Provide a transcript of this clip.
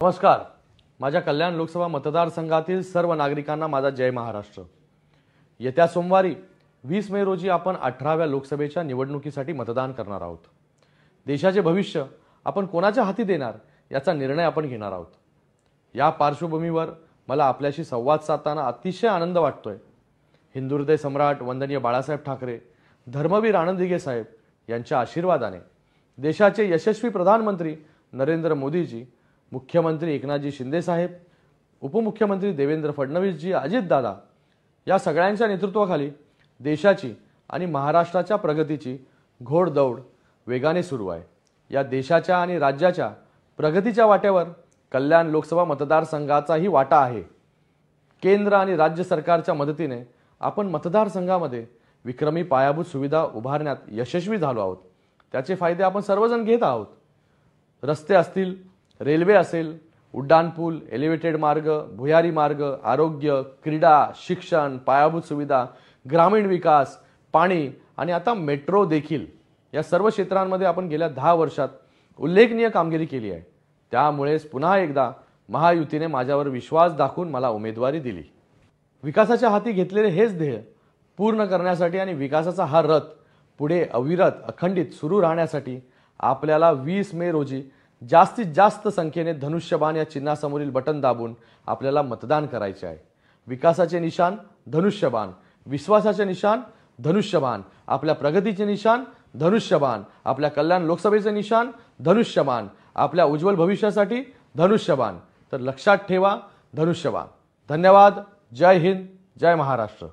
नमस्कार. माझ्या कल्याण लोकसभा मतदारसंघातील सर्व नागरिकांना माझा जय महाराष्ट्र. येत्या सोमवारी 20 मे रोजी आपण 18व्या लोकसभेच्या निवडणुकीसाठी मतदान करणार आहोत. देशाचे भविष्य आपण कोणाच्या हाती देणार याचा निर्णय आपण घेणार आहोत. या पार्श्वभूमीवर मला आपल्याशी संवाद साधताना अतिशय आनंद वाटतोय. हिंदुहृदय सम्राट वंदनीय बाळासाहेब ठाकरे, धर्मवीर आनंद दिघे साहेब यांच्या आशीर्वादाने देशाचे यशस्वी प्रधानमंत्री नरेंद्र मोदीजी, मुख्यमंत्री एकनाथजी शिंदे साहेब, उपमुख्यमंत्री देवेंद्र फडणवीसजी, अजितदादा या सगळ्यांच्या नेतृत्वाखाली देशाची आणि महाराष्ट्राच्या प्रगतीची घोडदौड वेगाने सुरू आहे. या देशाच्या आणि राज्याच्या प्रगतीच्या वाट्यावर कल्याण लोकसभा मतदारसंघाचाही वाटा आहे. केंद्र आणि राज्य सरकारच्या मदतीने आपण मतदारसंघामध्ये विक्रमी पायाभूत सुविधा उभारण्यात यशस्वी झालो आहोत. त्याचे फायदे आपण सर्वजण घेत आहोत. रस्ते असतील, रेल्वे असेल, उड्डाणपूल, एलिव्हेटेड मार्ग, भुयारी मार्ग, आरोग्य, क्रीडा, शिक्षण, पायाभूत सुविधा, ग्रामीण विकास, पाणी आणि आता मेट्रो देखील, या सर्व क्षेत्रांमध्ये आपण गेल्या 10 वर्षात उल्लेखनीय कामगिरी केली आहे. त्यामुळेच पुन्हा एकदा महायुतीने माझ्यावर विश्वास दाखवून मला उमेदवारी दिली. विकासाच्या हाती घेतलेले हेच ध्येय पूर्ण करण्यासाठी आणि विकासाचा हा रथ पुढे अविरत अखंडित सुरू राहण्यासाठी आपल्याला 20 मे रोजी जास्तीत जास्त संख्येने धनुष्यबाण या चिन्हासमोरील बटन दाबून आपल्याला मतदान करायचे आहे. विकासाचे निशाण धनुष्यबाण, विश्वासाचे निशाण धनुष्यबाण, आपल्या प्रगतीचे निशाण धनुष्यबाण, आपल्या कल्याण लोकसभेचे निशाण धनुष्यबाण, आपल्या उज्ज्वल भविष्यासाठी धनुष्यबाण. तर लक्षात ठेवा, धनुष्यबाण. धन्यवाद. जय हिंद, जय महाराष्ट्र.